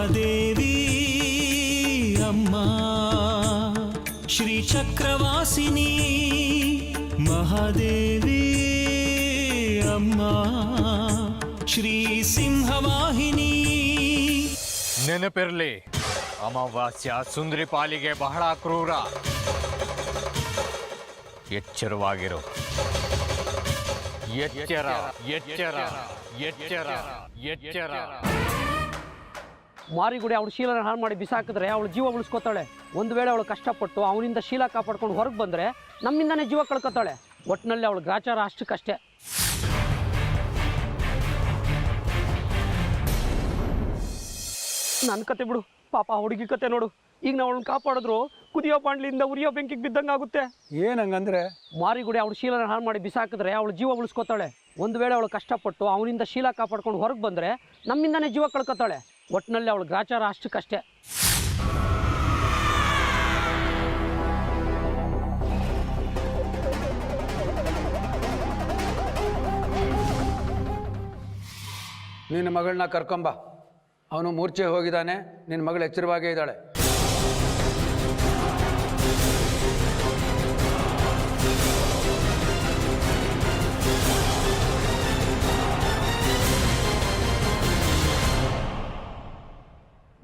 ಮಹಾದೇವಿ ಅಮ್ಮ ಶ್ರೀ ಚಕ್ರವಾಸಿನಿ ಮಹಾದೇವಿ ಅಮ್ಮ ಶ್ರೀ ಸಿಂಹವಾಹಿನಿ. ನೆನಪಿರಲಿ, ಅಮಾವಾಸ್ಯ ಸುಂದರಿ ಪಾಲಿಗೆ ಬಹಳ ಕ್ರೂರ. ಎಚ್ಚರವಾಗಿರು. ಎಚ್ಚರ ಎಚ್ಚರ ಎಚ್ಚರ ಎಚ್ಚರ. ಮಾರಿಗುಡಿ ಅವಳು ಶೀಲನ ಹಾಳು ಮಾಡಿ ಬಿಸಾಕಿದ್ರೆ ಅವಳು ಜೀವ ಉಳಿಸ್ಕೋತಾಳೆ. ಒಂದು ವೇಳೆ ಅವಳು ಕಷ್ಟಪಟ್ಟು ಅವನಿಂದ ಶೀಲ ಕಾಪಾಡ್ಕೊಂಡು ಹೊರಗೆ ಬಂದರೆ ನಮ್ಮಿಂದನೇ ಜೀವ ಕಳ್ಕೊತಾಳೆ. ಒಟ್ಟಿನಲ್ಲಿ ಅವಳು ಗ್ರಾಚಾರ ಅಷ್ಟಕ್ಕಷ್ಟೇ. ನನ್ನ ಕತೆ ಬಿಡು, ಪಾಪ ಹುಡುಗಿ ಕತೆ ನೋಡು. ಈಗ ನಾವು ಅವಳನ್ನ ಕಾಪಾಡಿದ್ರು ಕುದಿಯೋ ಬಾಂಡ್ಲಿಂದ ಉರಿಯೋ ಬೆಂಕಿಗೆ ಬಿದ್ದಂಗಾಗುತ್ತೆ. ಏನಂಗಂದ್ರೆ ಮಾರಿಗುಡಿ ಅವಳು ಶೀಲನ ಹಾಳು ಮಾಡಿ ಬಿಸಾಕಿದ್ರೆ ಅವಳು ಜೀವ ಉಳಿಸ್ಕೋತಾಳೆ. ಒಂದು ವೇಳೆ ಅವಳು ಕಷ್ಟಪಟ್ಟು ಅವನಿಂದ ಶೀಲ ಕಾಪಾಡ್ಕೊಂಡು ಹೊರಗೆ ಬಂದರೆ ನಮ್ಮಿಂದನೇ ಜೀವ ಕಳ್ಕೊತಾಳೆ. ಒಟ್ಟಿನಲ್ಲಿ ಅವಳು ಗ್ರಾಚಾರ ಅಷ್ಟಕ್ಕಷ್ಟೇ. ನಿನ್ನ ಮಗಳನ್ನ ಕರ್ಕೊಂಬ. ಅವನು ಮೂರ್ಛೆ ಹೋಗಿದ್ದಾನೆ. ನಿನ್ನ ಮಗಳು ಎಚ್ಚರವಾಗೇ ಇದ್ದಾಳೆ.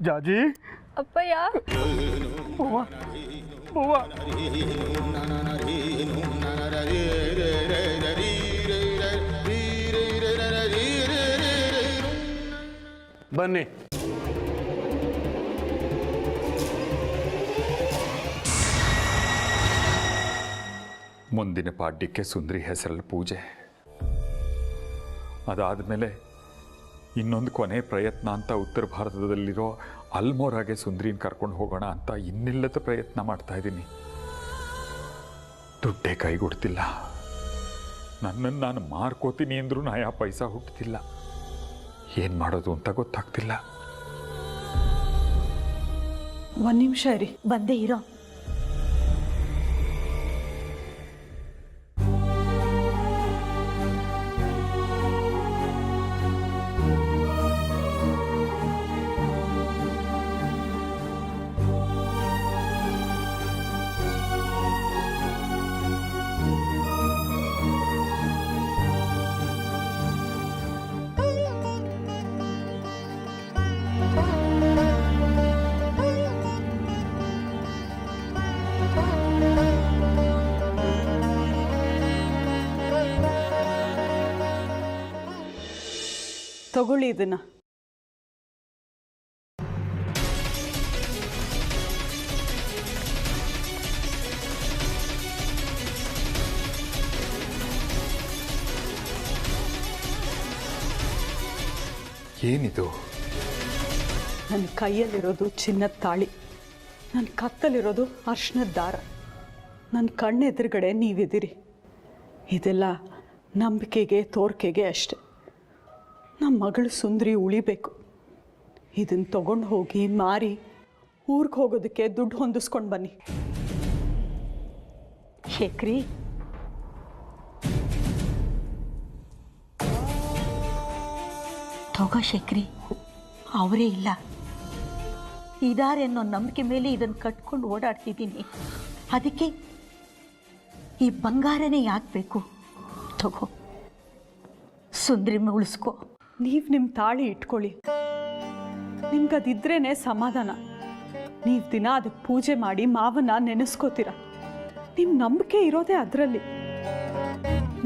ಜಾಜಿ ಅಪ್ಪಯ್ಯ, ಬನ್ನಿ. ಮುಂದಿನ ಪಾಡ್ಯಕ್ಕೆ ಸುಂದರಿ ಹೆಸರಲ್ಲಿ ಪೂಜೆ. ಅದಾದಮೇಲೆ ಇನ್ನೊಂದು ಕೊನೆ ಪ್ರಯತ್ನ ಅಂತ ಉತ್ತರ ಭಾರತದಲ್ಲಿರೋ ಅಲ್ಮೋರಾಗೆ ಸುಂದರಿನ ಕರ್ಕೊಂಡು ಹೋಗೋಣ ಅಂತ ಇನ್ನಿಲ್ಲದ ಪ್ರಯತ್ನ ಮಾಡ್ತಾ ಇದ್ದೀನಿ. ದುಡ್ಡೇ ಕೈಗೊಡ್ತಿಲ್ಲ. ನನ್ನನ್ನು ನಾನು ಮಾರ್ಕೋತೀನಿ ಅಂದ್ರೂ ನಯಾ ಪೈಸಾ ಹುಟ್ಟುತ್ತಿಲ್ಲ. ಏನು ಮಾಡೋದು ಅಂತ ಗೊತ್ತಾಗ್ತಿಲ್ಲ. ಒಂದ್ ನಿಮಿಷ ಇರಿ, ಬಂದೇ ಇರೋ. ತಗೊಳ್ಳಿ ಇದನ್ನ. ಏನಿದು? ನನ್ನ ಕೈಯಲ್ಲಿರೋದು ಚಿನ್ನದ ತಾಳಿ, ನನ್ನ ಕತ್ತಲಿರೋದು ಅರ್ಶಿನದ ದಾರ. ನನ್ನ ಕಣ್ಣೆದುರುಗಡೆ ನೀವಿದ್ದೀರಿ. ಇದೆಲ್ಲ ನಂಬಿಕೆಗೆ ತೋರ್ಕೆಗೆ ಅಷ್ಟೆ. ನಮ್ಮ ಮಗಳು ಸುಂದರಿ ಉಳಿಬೇಕು. ಇದನ್ನು ತಗೊಂಡು ಹೋಗಿ ಮಾರಿ ಊರಿಗೆ ಹೋಗೋದಕ್ಕೆ ದುಡ್ಡು ಹೊಂದಿಸ್ಕೊಂಡು ಬನ್ನಿ. ಶೇಖರಿ, ತಗೋ ಶೇಖರಿ, ಅವರೇ ಇಲ್ಲ ಇದಾರೆ ಅನ್ನೋ ನಂಬಿಕೆ ಮೇಲೆ ಇದನ್ನು ಕಟ್ಕೊಂಡು ಓಡಾಡ್ತಿದ್ದೀನಿ. ಅದಕ್ಕೆ ಈ ಬಂಗಾರನೇ ಯಾಕೆ ಬೇಕು? ತಗೋ, ಸುಂದರಿನ ಉಳಿಸ್ಕೋ. ನೀವು ನಿಮ್ಮ ತಾಳಿ ಇಟ್ಕೊಳ್ಳಿ. ನಿಮ್ಗದಿದ್ರೇ ಸಮಾಧಾನ. ನೀವು ದಿನ ಅದಕ್ಕೆ ಪೂಜೆ ಮಾಡಿ ಮಾವನ್ನ ನೆನೆಸ್ಕೋತೀರ. ನಿಮ್ಮ ನಂಬಿಕೆ ಇರೋದೇ ಅದರಲ್ಲಿ.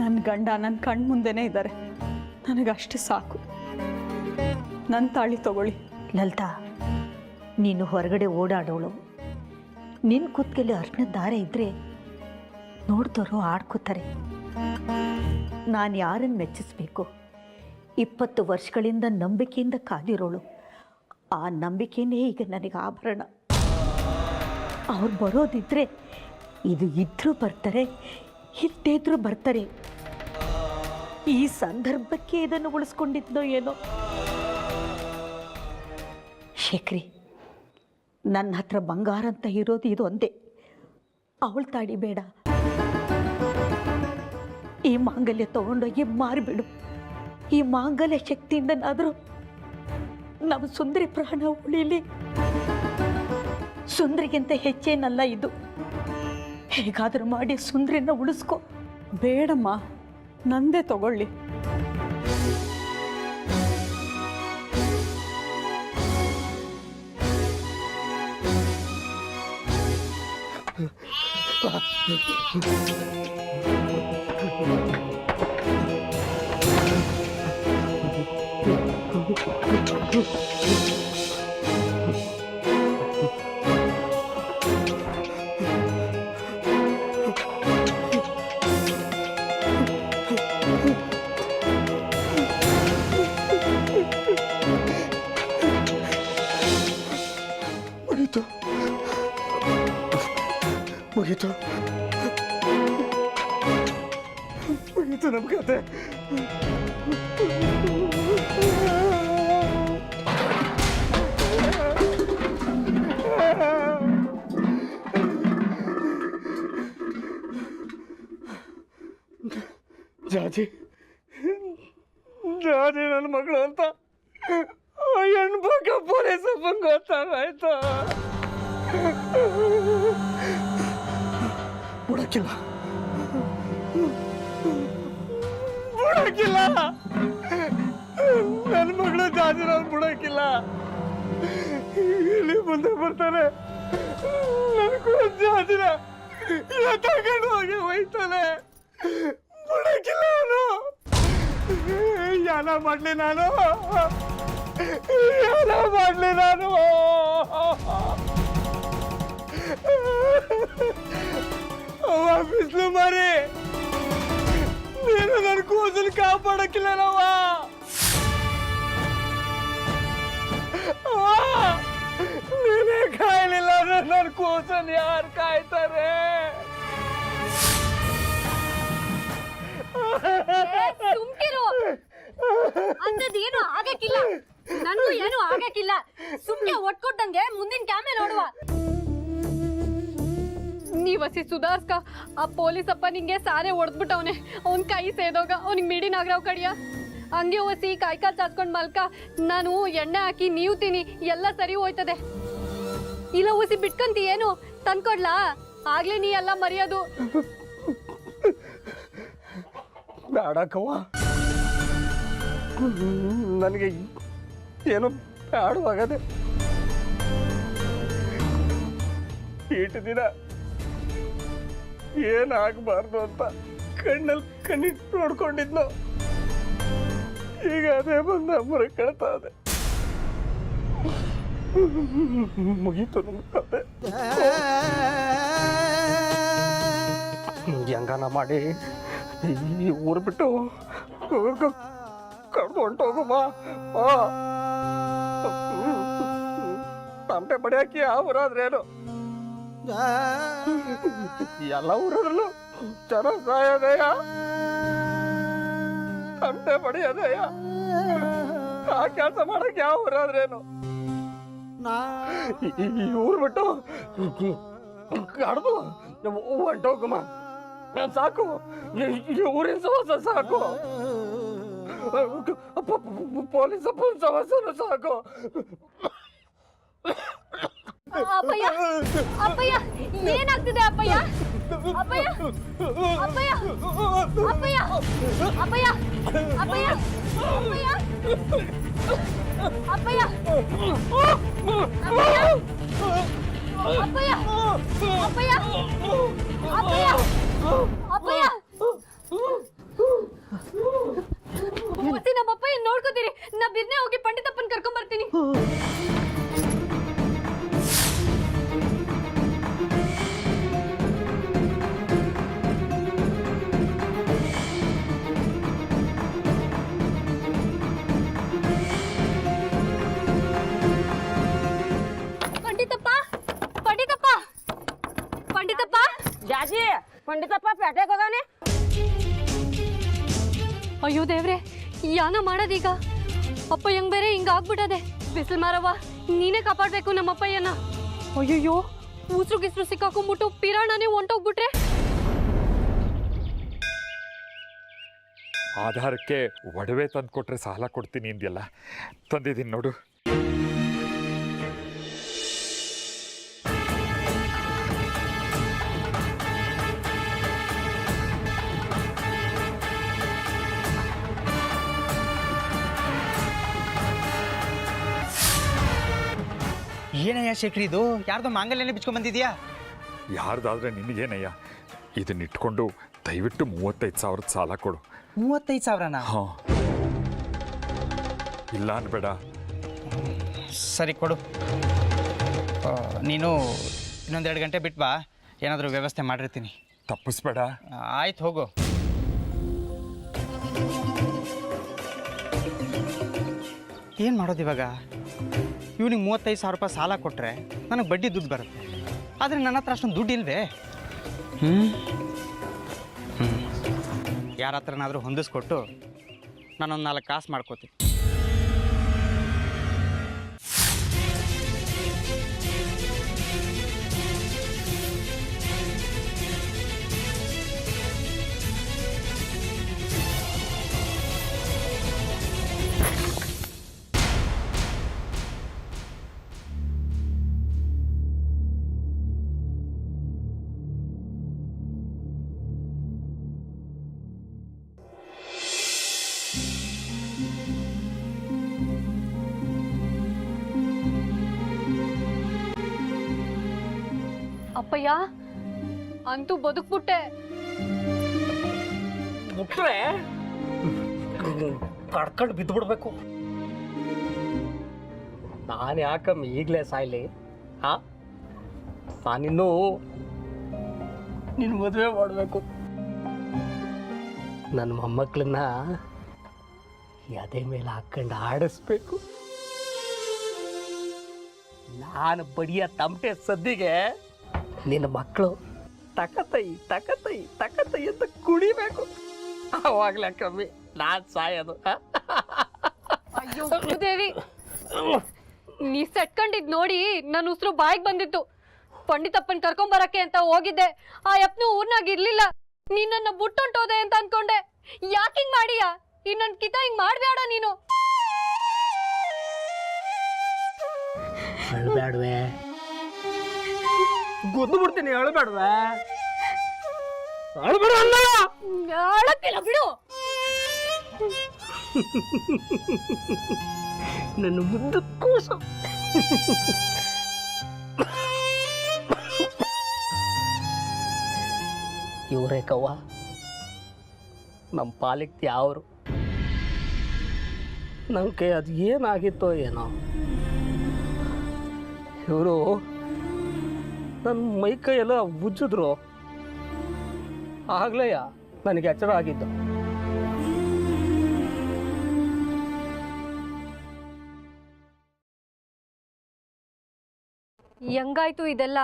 ನನ್ನ ಗಂಡ ನನ್ನ ಕಣ್ಣು ಮುಂದೆನೇ ಇದ್ದಾರೆ. ನನಗಷ್ಟೇ ಸಾಕು. ನನ್ನ ತಾಳಿ ತಗೊಳ್ಳಿ. ಲಲಿತಾ, ನೀನು ಹೊರಗಡೆ ಓಡಾಡೋಳು. ನಿನ್ನ ಕುತ್ತಿಗೆಯಲ್ಲಿ ಅರ್ಶಿನದ ದಾರ ಇದ್ದರೆ ನೋಡ್ದವರು ಆಡ್ಕೋತಾರೆ. ನಾನು ಯಾರನ್ನು ಮೆಚ್ಚಿಸ್ಬೇಕು? 20 ವರ್ಷಗಳಿಂದ ನಂಬಿಕೆಯಿಂದ ಕಾದಿರೋಳು. ಆ ನಂಬಿಕೆಯೇ ಈಗ ನನಗೆ ಆಭರಣ. ಅವ್ರು ಬರೋದಿದ್ದರೆ ಇದು ಇದ್ರೂ ಬರ್ತಾರೆ, ಇಲ್ಲದೇ ಇದ್ರೂ ಬರ್ತಾರೆ. ಈ ಸಂದರ್ಭಕ್ಕೆ ಇದನ್ನು ಉಳಿಸ್ಕೊಂಡಿದ್ನೋ ಏನೋ. ಶೇಖರಿ, ನನ್ನ ಹತ್ರ ಬಂಗಾರ ಅಂತ ಇರೋದು ಇದು ಒಂದೇ. ಅವಳು ತಾಡಿ ಬೇಡ. ಈ ಮಾಂಗಲ್ಯ ತಗೊಂಡೋಗಿ ಮಾರಿಬಿಡು. ಈ ಮಾಂಗಲ್ಯ ಶಕ್ತಿಯಿಂದನಾದರೂ ನಮ್ಮ ಸುಂದರಿ ಪ್ರಾಣ ಉಳಿಲಿ. ಸುಂದರಿಗಿಂತ ಹೆಚ್ಚೇನಲ್ಲ ಇದು. ಹೇಗಾದರೂ ಮಾಡಿ ಸುಂದರಿನ ಉಳಿಸ್ಕೊ. ಬೇಡಮ್ಮ, ನಂದೇ ತಗೊಳ್ಳಿ. ಮುಗೀತು ನಮ್ಮ ಕತೆ. ಜಾಜಿ ನನ್ನ ಮಗಳು ಅಂತ ಹೆಣ್ಮಗ ಪೊಲೀಸಪ್ಪಂಗೆ ಗೊತ್ತಾಗಾಯ್ತು. ಬಿಡಕ್ಕಿಲ್ಲ ನನ್ನ ಮಗಳು ಜಾಜಿನ ಬಿಡಕ್ಕಿಲ್ಲ. ಇಲ್ಲಿ ಮುಂದೆ ಬರ್ತಾರೆ, ನನಗೂ ಜಾಜಿನ ತಗೊಂಡು ಹೋಗಿ ಹೋಯ್ತಾನೆ. ಬಿಡಕ್ಕಿಲ್ಲ ಅವನು. ಯಾನ ಮಾಡ್ಲಿ ನಾನು, ಯಾನ ಮಾಡ್ಲಿ ನಾನು. ಬಿಸಿಲು ಮಾರಿ, ನೀನು ನನ್ನ ಕೂದಲು ಕಾಪಾಡಕ್ಕಿಲ್ಲ ನಾವ. ನೀನೇ ಕಾಯಲಿಲ್ಲ ನನ್ನ ಕೂದಲು ಯಾರು ಕಾಯ್ತಾರೆ? ಸುಮ್ಕಿರು, ಅಂತದೇನು ಆಗಕ್ಕಿಲ್ಲ, ನನಗೂ ಏನು ಆಗಕ್ಕಿಲ್ಲ. ಸುಮ್ನೆ ಒಟ್ಕೊಟ್ಟಂಗೆ ಮುಂದಿನ ಕ್ಯಾಮೆ ನೋಡುವ. ನೀವಸಿ ಸುಧಾರ್ಸ್ಕ, ಆ ಪೊಲೀಸಪ್ಪ ನಿಂಗೆ ಸಾರೆ ಹೊಡೆದ್ಬಿಟ್ಟವನೆ. ಅವ್ನ ಕೈ ಸೇದೋಗ ಅವ್ನಿಗೆ ಮಿಡಿ ನಾಗರಾವ್ ಕಡಿಯ. ಹಂಗೆ ಒಸಿ ಕಾಯ್ಕಾಲ್ ಚಾಚ್ಕೊಂಡ್ ಮಲ್ಕ, ನಾನು ಎಣ್ಣೆ ಹಾಕಿ ನೀವು ತಿನ್ನಿ, ಎಲ್ಲ ಸರಿ ಹೋಯ್ತದೆ. ಇಲ್ಲ ಒಸಿ ಬಿಟ್ಕಂತಿ ಏನು ತಂದ್ಕೊಡ್ಲಾ? ಆಗ್ಲೇ ನೀ ಎಲ್ಲ ಮರೆಯೋದು. ಬೇಡಕ್ಕವ್ವ, ನನಗೆ ಏನೋ ಬೇಡವಾಗದೆ. ಈಟು ದಿನ ಏನಾಗಬಾರ್ದು ಅಂತ ಕಣ್ಣಿಟ್ಟು ನೋಡ್ಕೊಂಡಿದ್ನು. ಈಗ ಅದೇ ಬಂದು ಅಮ್ಮರ ಕೇಳ್ತಾ ಇದೆ. ಮುಗೀತು ನಮ್ಮ ಕತೆ. ಹೆಂಗನ ಮಾಡಿ ಈ ಊರು ಬಿಟ್ಟು ಕಡ್ದು ಹೊಂಟೋಗಮ್ಮ. ತಮಟೆ ಬಡಿಯಾಕಿ ಆ ಊರಾದ್ರೇನು, ಎಲ್ಲ ಊರಲ್ಲೂ ಜನ ಸಾಯೋದಯ್ಯ, ತಮಟೆ ಬಡಿಯೋದಯ್ಯ. ಆ ಕೆಲಸ ಮಾಡಕ್ಕೆ ಯಾವ ಊರಾದ್ರೇನು? ಈ ಊರು ಬಿಟ್ಟು ಕಡ್ದು ಹೊಂಟೋಗಮ್ಮ. ಸಾಕು, ಈ ಊರಿನ ಸವಾಸ ಸಾಕು. ಪೊಲೀಸಪ್ಪ ಸವಾಸನು ಸಾಕು. ಅಪ್ಪಯ್ಯ, ಅಪ್ಪಯ್ಯ, ಏನಾಗ್ತಿದೆ ಅಪ್ಪಯ್ಯ? ಅಪ್ಪಯ್ಯ, ಅಪ್ಪಯ್ಯ, ಅಪ್ಪಯ್ಯ, ಅಪ್ಪಯ್ಯ, ಅಪ್ಪಯ್ಯ, ಅಪ್ಪಯ್ಯ, ಅಪ್ಪಯ್ಯ, ಅಪ್ಪಯ್ಯ, ಅಪ್ಪಯ್ಯ, ಅಪ್ಪಯ್ಯ, ಅಪ್ಪಯ್ಯ. ಮತ್ತೆ ನಮ್ಮ ಅಪ್ಪಯ್ಯ ನೋಡ್ಕೋತೀರಿ. ನಾ ಬಿರ್ನೆ ಹೋಗಿ ಪಂಡಿತಪ್ಪನ್ ಕರ್ಕೊಂಡ್ ಬರ್ತೀನಿ. ಪಂಡಿತಪ್ಪ, ಪಂಡಿತಪ್ಪ, ಪಂಡಿತಪ್ಪ. ಜಾಜಿ, ಪಂಡಿತಪ್ಪ ಪೇಟೆಗೆ ಹೋಗಾನೆ. ಅಯ್ಯೋ ದೇವ್ರೆ, ಯಾನ ಮಾಡೋದೀಗ? ಅಪ್ಪ ಹೆಂಗ್ ಬೇರೆ ಹಿಂಗಾಗ್ಬಿಟ್ಟದೆ. ಬಿಸಿಲು ಮಾರವ್ವ, ನೀನೇ ಕಾಪಾಡ್ಬೇಕು ನಮ್ಮಪ್ಪಯ್ಯನ. ಅಯ್ಯಯ್ಯೋ, ಉಸ್ರು ಗಿಸ್ರು ಸಿಕ್ಕಾಕೊಂಡ್ಬಿಟ್ಟು ಪಿರಾಣನೇ ಹೊಂಟೋಗ್ಬಿಟ್ರೆ. ಆಧಾರಕ್ಕೆ ಒಡವೆ ತಂದು ಕೊಟ್ರೆ ಸಾಲ ಕೊಡ್ತೀನಿ ಅಂದ್ಯಲ್ಲ, ತಂದಿದ್ದೀನಿ ನೋಡು. ಏನಯ್ಯ ಶೇಖರಿ ಇದು ಯಾರ್ದೋ ಮಾಂಗಲ್ಯನೇ ಬಿಚ್ಕೊಂಡ್ ಬಂದಿದ್ಯಾ? ಯಾರ್ದಾದ್ರೆ ನಿನಗೇನಯ್ಯ, ಇದನ್ನ ಇಟ್ಕೊಂಡು ದಯವಿಟ್ಟು 35,000 ಸಾಲ ಕೊಡು. 35,000ನಾ? ಹಾಂ, ಇಲ್ಲ ಅನ್ಬೇಡ. ಸರಿ ಕೊಡು. ನೀನು ಇನ್ನೊಂದೆರಡು ಗಂಟೆ ಬಿಟ್ಟು ಬಾ, ಏನಾದರೂ ವ್ಯವಸ್ಥೆ ಮಾಡಿರ್ತೀನಿ. ತಪ್ಪಿಸ್ಬೇಡ. ಆಯ್ತು, ಹೋಗು. ಏನು ಮಾಡೋದು ಇವಾಗ? ಇವನಿಗೆ 35,000 ರೂಪಾಯಿ ಸಾಲ ಕೊಟ್ಟರೆ ನನಗೆ ಬಡ್ಡಿ ದುಡ್ಡು ಬರುತ್ತೆ, ಆದರೆ ನನ್ನ ಹತ್ರ ಅಷ್ಟೊಂದು ದುಡ್ಡು ಇಲ್ವೇ? ಯಾರ ಹತ್ರನಾದರೂ ಹೊಂದಿಸ್ಕೊಟ್ಟು ನಾನೊಂದು 4 ಕಾಸು ಮಾಡ್ಕೋತೀನಿ. ಅಪ್ಪಯ್ಯ ಅಂತೂ ಬದುಕ್ಬಿಟ್ಟೆ. ಮುಟ್ರೆ ಕಡ್ಕೊಂಡು ಬಿದ್ದುಬಿಡ್ಬೇಕು. ನಾನು ಯಾಕಮ್ಮ ಈಗಲೇ ಸಾಯ್ಲಿ? ಹಾಂ, ನಾನಿನ್ನೂ ನಿನ್ನ ಮದುವೆ ಮಾಡಬೇಕು. ನನ್ನ ಮೊಮ್ಮಕ್ಕಳನ್ನ ಎದೆ ಮೇಲೆ ಹಾಕ್ಕೊಂಡು ಆಡಿಸ್ಬೇಕು. ನಾನು ಬಡಿಯ ತಮಟೆ ಸದ್ದಿಗೆ ನಿನ್ನ ಮಕ್ಕಳು ತಕತೈ ತಕತೈ ತಕತೈ ಅಂತ ಕುಡಿಬೇಕು. ಅವಾಗಲೇ ಕಮ್ಮಿ ನಾನು ಸಾಯೋದು. ಅಯ್ಯೋ ದೇವಿ, ನೀ ಸೆಟ್ಕೊಂಡಿದ್ ನೋಡಿ ನನ್ನ ಉಸಿರು ಬಾಯಿಗೆ ಬಂದಿತ್ತು. ಪಂಡಿತಪ್ಪನ್ ಕರ್ಕೊಂಬರಕ್ಕೆ ಅಂತ ಹೋಗಿದ್ದೆ. ಆ ಯಪ್ನು ಊರ್ನಾಗ ಇರ್ಲಿಲ್ಲ. ನೀನನ್ನ ಬುಟ್ಟೊಂಟೋದೆ ಅಂತ ಅನ್ಕೊಂಡೆ. ಯಾಕೆ ಹಿಂಗ್ ಮಾಡಿಯಾ? ಇನ್ನೊಂದ್ ಕಿತ ಹಿಂಗ್ ಮಾಡ್ಬೇಡ ನೀನು. ಅಳ್ಬೇಡ್ವೆ, ಗೊದ್ದು ಬಿಡ್ತೀನಿ. ಅಳ್ಬೇಡ್ವೆ, ಅಳ್ಬೇಡ ಅಲ್ಲ. ಅಳಕ್ಕಿಲ್ಲ ಬಿಡು. ನನ್ನ ಮುದ್ದು ಕೂಸು. ಇವರೇ ಕವ್ವ ನಮ್ಮ ಪಾಲಿಗೆ ಯಾವರು. ನಂಗೆ ಅದು ಏನಾಗಿತ್ತೋ ಏನೋ, ಇವರು ನನ್ನ ಮೈಕೈ ಎಲ್ಲ ಉಜ್ಜಿದ್ರು. ಆಗ್ಲೇ ನನಗೆ ಎಚ್ಚರ ಆಗಿದ್ದು. ಹೆಂಗಾಯ್ತು ಇದೆಲ್ಲ?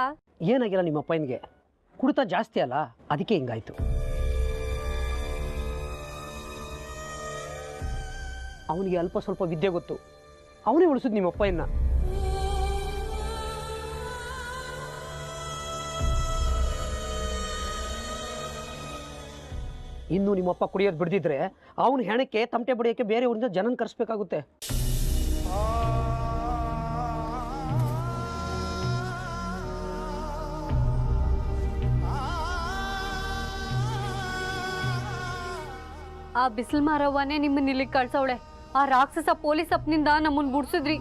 ಏನಾಗಿಲ್ಲ, ನಿಮ್ಮ ಅಪ್ಪನಿಗೆ ಕುಡಿತ ಜಾಸ್ತಿ ಅಲ್ಲ, ಅದಕ್ಕೆ ಹಿಂಗಾಯ್ತು. ಅವನಿಗೆ ಅಲ್ಪ ಸ್ವಲ್ಪ ವಿದ್ಯೆ ಗೊತ್ತು, ಅವನೇ ಉಳಿಸಿದ್ ನಿಮ್ಮ ಅಪ್ಪಯ್ಯನ್ನ. ಇನ್ನು ನಿಮ್ಮಪ್ಪ ಕುಡಿಯೋದು ಬಿಡ್ದಿದ್ರೆ ಅವನ ಹೆಣಕ್ಕೆ ತಮಟೆ ಬಡಿಯೋಕ್ಕೆ ಬೇರೆ ಊರಿಂದ ಜನನ ಕರೆಸ್ಬೇಕಾಗುತ್ತೆ. ಆ ಬಿಸಿಲು ಮಾರವ್ವನೇ ನಿಮ್ಮನ್ನ ಇಲ್ಲಿಗೆ ಕಳ್ಸವಳೆ. ಆ ರಾಕ್ಷಸ ಪೊಲೀಸ್ ಅಪ್ಪನಿಂದ ನಮ್ಮನ್ನ ಬಿಡ್ಸಿದ್ರಿ.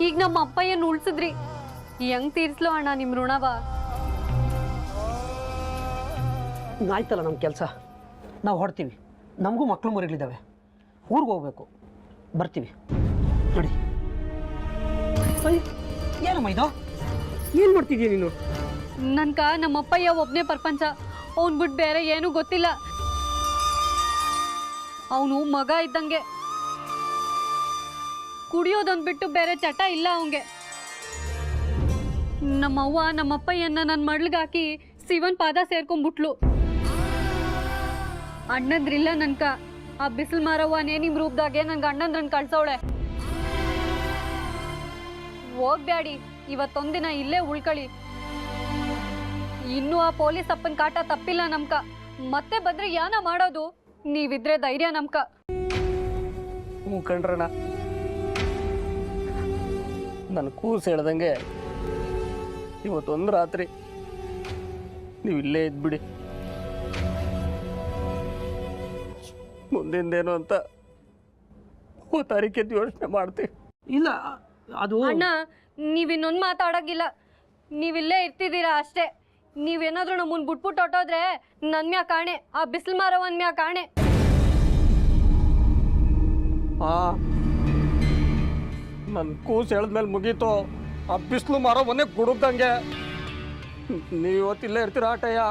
ಈಗ ನಮ್ಮ ಅಪ್ಪಯ್ಯನ ಉಳ್ಸಿದ್ರಿ. ಹೆಂಗ್ ತೀರ್ಸ್ಲೋ ಅಣ್ಣ ನಿಮ್ ಋಣವ? ಆಯ್ತಲ್ಲ ನಮ್ಮ ಕೆಲಸ, ನಾವು ಹೊಡ್ತೀವಿ. ನಮಗೂ ಮಕ್ಕಳು ಮರಿಗಳಿದ್ದಾವೆ, ಊರಿಗೆ ಹೋಗ್ಬೇಕು. ಬರ್ತೀವಿ ನೋಡಿ. ಏನಮ್ಮ ಇದು? ಏನು ಮಾಡ್ತಿದ್ದೀಯ ನೀನು? ನನ್ಕ ನಮ್ಮಪ್ಪಯ್ಯ ಒಬ್ಬನೇ ಪ್ರಪಂಚ. ಅವ್ನ್ ಬಿಟ್ಟು ಬೇರೆ ಏನೂ ಗೊತ್ತಿಲ್ಲ. ಅವನು ಮಗ ಇದ್ದಂಗೆ. ಕುಡಿಯೋದೊಂದು ಬಿಟ್ಟು ಬೇರೆ ಚಟ ಇಲ್ಲ ಅವಂಗೆ. ನಮ್ಮವ್ವ ನಮ್ಮಪ್ಪಯ್ಯನ್ನ ನನ್ನ ಮಡ್ಲಿಗಾಕಿ ಶಿವನ್ ಪಾದ ಸೇರ್ಕೊಂಡ್ಬಿಟ್ಲು. ಅಣ್ಣಂದ್ರಿಲ್ಲ ನನ್ಕ. ಆ ಬಿಸಿಲು ಮಾರವ್ವನೇ ನಿಮ್ ರೂಪದಾಗೆ ನನ್ಗೆ ಅಣ್ಣಂದ್ರನ್ ಕಳ್ಸವಳೆ. ಹೋಗ್ಬ್ಯಾಡಿ, ಇವತ್ತೊಂದಿನ ಇಲ್ಲೇ ಉಳ್ಕಳಿ. ಇನ್ನೂ ಆ ಪೊಲೀಸ್ ಅಪ್ಪನ ಕಾಟ ತಪ್ಪಿಲ್ಲ ನಮ್ಕ. ಮತ್ತೆ ಬಂದ್ರೆ ಯಾನ ಮಾಡೋದು? ನೀವಿದ್ರೆ ಧೈರ್ಯ ನಮ್ಕ. ಹ್ಞೂ ಕಣ್ರಣ್ಣ, ನನ್ನ ಕೂಸು ಹೇಳ್ದಂಗೆ ಇವತ್ತೊಂದು ರಾತ್ರಿ ನೀವು ಇಲ್ಲೇ ಇದ್ಬಿಡಿ. ಮುಂದಿಂದೇನು ಅಂತ ತಾರೀಕಿದ್ದು ಯೋಚನೆ ಮಾಡ್ತೀವಿ. ಇಲ್ಲ ಅದು ಅಣ್ಣ ನೀವಿನ್ನೊಂದು ಮಾತಾಡೋಗಿಲ್ಲ, ನೀವಿಲ್ಲೇ ಇರ್ತಿದ್ದೀರಾ ಅಷ್ಟೇ. ನೀವೇನಾದ್ರೂ ನಮ್ಮನ್ನ ಬಿಟ್ಬಿಟ್ಟು ಹೊಟ್ಟೋದ್ರೆ ನನ್ನ ಮ್ಯಾ ಕಾಣೆ, ಆ ಬಿಸಿಲು ಮಾರವನ್ ಮ್ಯಾ ಕಾಣೆ. ನನ್ನ ಕೂಸು ಹೇಳಿದ್ಮೇಲೆ ಮುಗೀತು. ಆ ಬಿಸಿಲು ಮಾರೋ ಮೊನ್ನೆ ಗುಡುಗ್ದಂಗೆ. ನೀವು ಇವತ್ತಿಲ್ಲೇ ಇರ್ತೀರ ಆಟಯ್ಯ.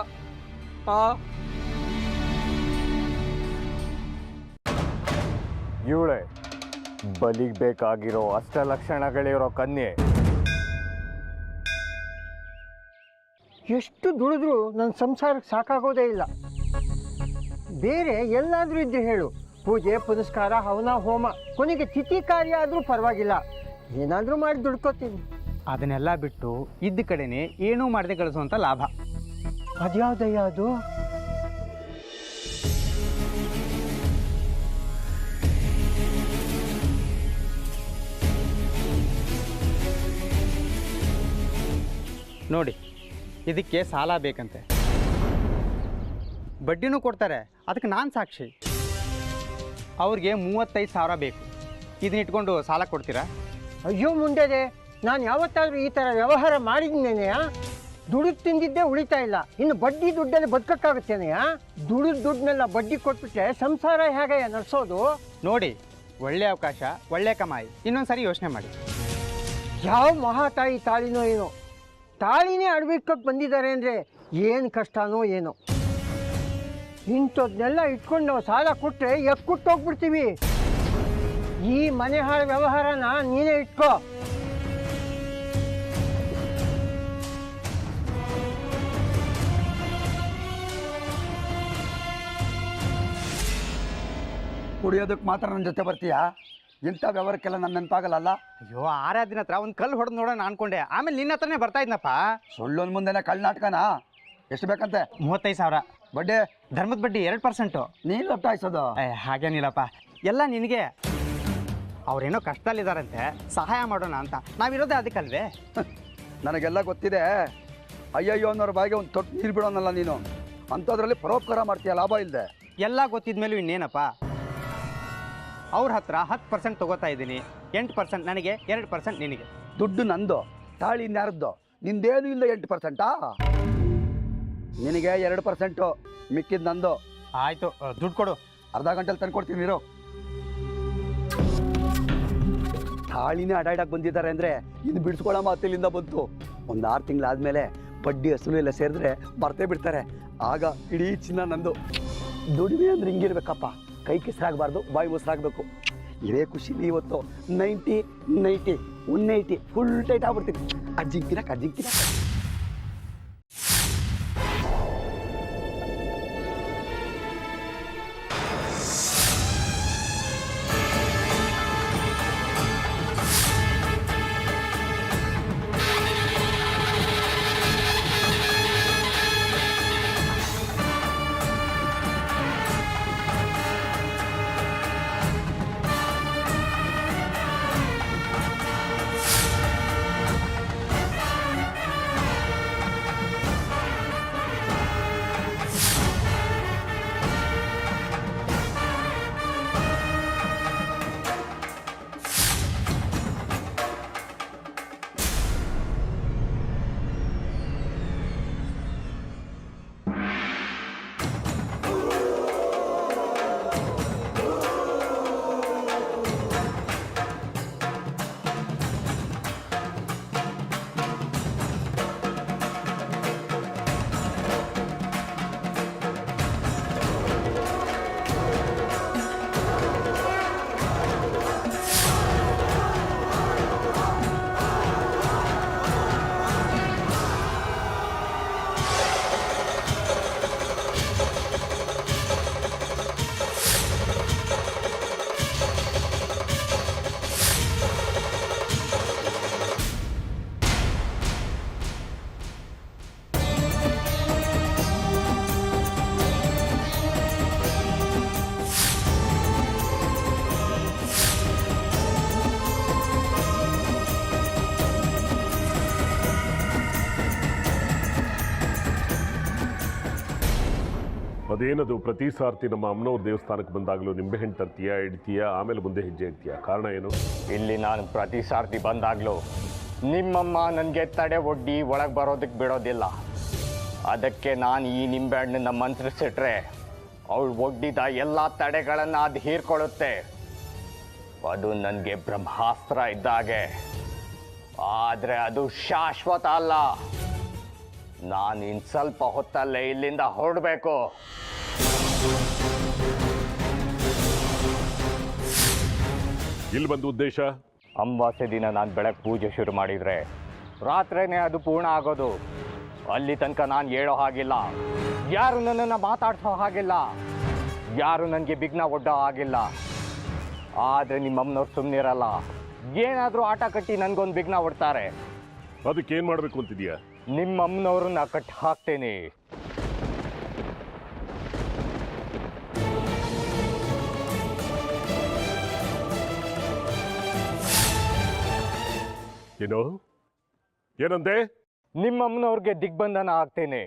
ಇವಳೆ ಬಲಿಗೆ ಬೇಕಾಗಿರೋ ಅಷ್ಟ ಲಕ್ಷಣಗಳಿರೋ ಕನ್ಯೆ. ಎಷ್ಟು ದುಡಿದ್ರೂ ನನ್ನ ಸಂಸಾರಕ್ಕೆ ಸಾಕಾಗೋದೇ ಇಲ್ಲ. ಬೇರೆ ಎಲ್ಲಾದರೂ ಇದ್ದರೆ ಹೇಳು, ಪೂಜೆ ಪುನಸ್ಕಾರ ಹವನ ಹೋಮ, ಕೊನೆಗೆ ತಿಥಿ ಕಾರ್ಯ ಆದರೂ ಪರವಾಗಿಲ್ಲ, ಏನಾದರೂ ಮಾಡಿ ದುಡ್ಕೋತೀನಿ. ಅದನ್ನೆಲ್ಲ ಬಿಟ್ಟು ಇದ್ದ ಕಡೆನೇ ಏನೂ ಮಾಡದೆ ಗಳಿಸುವಂಥ ಲಾಭ. ಅದ್ಯಾವ್ದಯ್ಯ ಅದು? ನೋಡಿ, ಇದಕ್ಕೆ ಸಾಲ ಬೇಕಂತೆ, ಬಡ್ಡಿನೂ ಕೊಡ್ತಾರೆ, ಅದಕ್ಕೆ ನಾನು ಸಾಕ್ಷಿ. ಅವ್ರಿಗೆ 35,000 ಬೇಕು. ಇದನ್ನ ಇಟ್ಕೊಂಡು ಸಾಲ ಕೊಡ್ತೀರಾ? ಅಯ್ಯೋ ಮುಂಡೆದೆ, ನಾನು ಯಾವತ್ತಾದರೂ ಈ ಥರ ವ್ಯವಹಾರ ಮಾಡಿದ್ನೇನೆಯ? ದುಡಿದು ತಿಂದಿದ್ದೇ ಉಳಿತಾ ಇಲ್ಲ, ಇನ್ನು ಬಡ್ಡಿ ದುಡ್ಡಲ್ಲಿ ಬದುಕಕ್ಕಾಗುತ್ತೇನೆಯ? ದುಡಿದ ದುಡ್ಡನ್ನೆಲ್ಲ ಬಡ್ಡಿ ಕೊಟ್ಬಿಟ್ರೆ ಸಂಸಾರ ಹೇಗೆ ನಡೆಸೋದು? ನೋಡಿ, ಒಳ್ಳೆ ಅವಕಾಶ, ಒಳ್ಳೆ ಕಮಾಯಿ, ಇನ್ನೊಂದು ಸರಿ ಯೋಚನೆ ಮಾಡಿ. ಯಾವ ಮಹಾತಾಯಿ ತಾಳಿನೋ ಏನೋ, ತಾಳಿನೇ ಅಡವಿಕ್ಕಕ್ಕೆ ಬಂದಿದ್ದಾರೆ ಅಂದರೆ ಏನು ಕಷ್ಟನೋ ಏನೋ. ಇಂಥದ್ದನ್ನೆಲ್ಲ ಇಟ್ಕೊಂಡು ನಾವು ಸಾಲ ಕೊಟ್ಟರೆ ಎಕ್ಕುಟ್ಟೋಗ್ಬಿಡ್ತೀವಿ. ಈ ಮನೆ ಹಾಳು ವ್ಯವಹಾರನ ನೀನೇ ಇಟ್ಕೋ. ಕುಡಿಯೋದಕ್ಕೆ ಮಾತ್ರ ನನ್ನ ಜೊತೆ ಬರ್ತೀಯಾ? ಇಂಥ ವ್ಯವಹಾರಕ್ಕೆಲ್ಲ ನನ್ನ ನೆನಪಾಗಲ್ಲ. ಅಯ್ಯೋ, ಆರಾಧನ ಹತ್ರ ಒಂದು ಕಲ್ಲು ಹೊಡೆದು ನೋಡೋಣ ಅನ್ಕೊಂಡೆ, ಆಮೇಲೆ ನಿನ್ನ ಹತ್ರನೇ ಬರ್ತಾ ಇದ್ನಪ್ಪ. ಸುಳ್ಳೊಂದು ಮುಂದೆನೇ ಕಳ್ನಾಟಕನಾ? ಎಷ್ಟು ಬೇಕಂತೆ? 35,000 ಬಡ್ಡಿ. ಧರ್ಮದ ಬಡ್ಡಿ 2%. ನೀನು ಲಪ್ಟಾಯಿಸೋದು? ಹಾಗೇನಿಲ್ಲಪ್ಪ, ಎಲ್ಲ ನಿನಗೆ. ಅವ್ರೇನೋ ಕಷ್ಟದಲ್ಲಿದ್ದಾರಂತೆ, ಸಹಾಯ ಮಾಡೋಣ ಅಂತ ನಾವಿರೋದೇ ಅದಕ್ಕಲ್ವೇ. ನನಗೆಲ್ಲ ಗೊತ್ತಿದೆ. ಅಯ್ಯಯ್ಯೋ ಅನ್ನೋರ ಬಾಯಿಗೆ ಒಂದು ತೊಟ್ಟು ನೀರು ಬಿಡೋನಲ್ಲ ನೀನು. ಅಂಥದ್ರಲ್ಲಿ ಪರೋಪಕಾರ ಮಾಡ್ತೀಯ ಲಾಭ ಇಲ್ಲದೆ. ಎಲ್ಲ ಗೊತ್ತಿದ್ಮೇಲೂ ಇನ್ನೇನಪ್ಪ. ಅವ್ರ ಹತ್ರ 10% ತೊಗೋತಾ ಇದ್ದೀನಿ, 8% ನನಗೆ, 2% ನಿನಗೆ. ದುಡ್ಡು ನಂದು, ತಾಳಿ ಇನ್ಯಾರದ್ದು? ನಿಂದೇನು ಇಲ್ಲ 8%. ನಿನಗೆ 2%, ಮಿಕ್ಕಿದ್ದು ನಂದು. ಆಯಿತು, ದುಡ್ಡು ಕೊಡು. ಅರ್ಧ ಗಂಟೆಲಿ ತಂದ್ಕೊಡ್ತೀನಿ ಇರು. ತಾಳಿನೇ ಅಡಾಡಕ್ಕೆ ಬಂದಿದ್ದಾರೆ ಅಂದರೆ ಇನ್ನು ಬಿಡಿಸ್ಕೊಳ್ಳೋ ಮಾತಿಲಿಂದ ಬಂತು. ಒಂದು 6 ತಿಂಗಳಾದಮೇಲೆ ಬಡ್ಡಿ ಹಸುಲು ಎಲ್ಲ ಸೇರಿದ್ರೆ ಬರ್ತೇ ಬಿಡ್ತಾರೆ. ಆಗ ಇಡೀ ಚಿನ್ನ ನಂದು. ದುಡಿಮೆ ಅಂದ್ರೆ ಹಿಂಗಿರ್ಬೇಕಪ್ಪ, ಕೈ ಕಿಸ್ರಾಗಬಾರ್ದು, ಬಾಯಿ ಮೊಸರಾಗಬೇಕು. ಇದೇ ಖುಷಿಲಿ ಇವತ್ತು 90 180 ಫುಲ್ ಟೈಟ್ ಆಗ್ಬಿಡ್ತೀನಿ. ಅಜ್ಜಿಂಕಿನ ಅದೇನದು ಪ್ರತಿ ಸಾರ್ತಿ ನಮ್ಮ ಅಮ್ಮನವ್ರ ದೇವಸ್ಥಾನಕ್ಕೆ ಬಂದಾಗಲೂ ನಿಂಬೆಹಣ್ಣು ತರ್ತೀಯಾ ಇಡ್ತೀಯಾ ಆಮೇಲೆ ಮುಂದೆ ಹೆಜ್ಜೆ ಇಡ್ತೀಯಾ ಕಾರಣ ಏನು? ಇಲ್ಲಿ ನಾನು ಪ್ರತಿ ಸಾರ್ತಿ ಬಂದಾಗಲೂ ನಿಮ್ಮಮ್ಮ ನನಗೆ ತಡೆ ಒಡ್ಡಿ ಒಳಗೆ ಬರೋದಕ್ಕೆ ಬಿಡೋದಿಲ್ಲ. ಅದಕ್ಕೆ ನಾನು ಈ ನಿಂಬೆಹಣ್ಣನ್ನು ಮಂತ್ರಿಸಿಟ್ರೆ ಅವಳು ಒಡ್ಡಿದ ಎಲ್ಲ ತಡೆಗಳನ್ನು ಅದು ಹೀರ್ಕೊಳ್ಳುತ್ತೆ. ಅದು ನನಗೆ ಬ್ರಹ್ಮಾಸ್ತ್ರ ಇದ್ದಾಗೆ. ಆದರೆ ಅದು ಶಾಶ್ವತ ಅಲ್ಲ. ನಾನು ಇನ್ನು ಸ್ವಲ್ಪ ಹೊತ್ತಲ್ಲೇ ಇಲ್ಲಿಂದ ಹೊರಡಬೇಕು. ಇಲ್ಲಿ ಬಂದು ಉದ್ದೇಶ? ಅಮಾವಾಸ್ಯೆ ದಿನ ನಾನು ಬೆಳಗ್ಗೆ ಪೂಜೆ ಶುರು ಮಾಡಿದರೆ ರಾತ್ರಿನೇ ಅದು ಪೂರ್ಣ ಆಗೋದು. ಅಲ್ಲಿ ತನಕ ನಾನು ಹೇಳೋ ಹಾಗಿಲ್ಲ, ಯಾರು ನನ್ನನ್ನು ಮಾತಾಡ್ಸೋ ಹಾಗಿಲ್ಲ, ಯಾರು ನನಗೆ ಬಿಗ್ನ ಒಡ್ಡೋ ಹಾಗಿಲ್ಲ. ಆದರೆ ನಿಮ್ಮಮ್ಮನವ್ರು ಸುಮ್ಮನಿರಲ್ಲ, ಏನಾದರೂ ಆಟ ಕಟ್ಟಿ ನನಗೊಂದು ಬಿಗ್ನ ಒಡ್ತಾರೆ. ಅದಕ್ಕೇನು ಮಾಡಬೇಕು ಅಂತಿದ್ಯಾ? ನಿಮ್ಮಮ್ಮನವ್ರನ್ನ ಕಟ್ಟಿ ಹಾಕ್ತೇನೆ. ಏನು ಏನಂದೆ? ನಿಮ್ಮಮ್ಮನವ್ರಿಗೆ ದಿಗ್ಬಂಧನ ಆಗ್ತೇನೆ.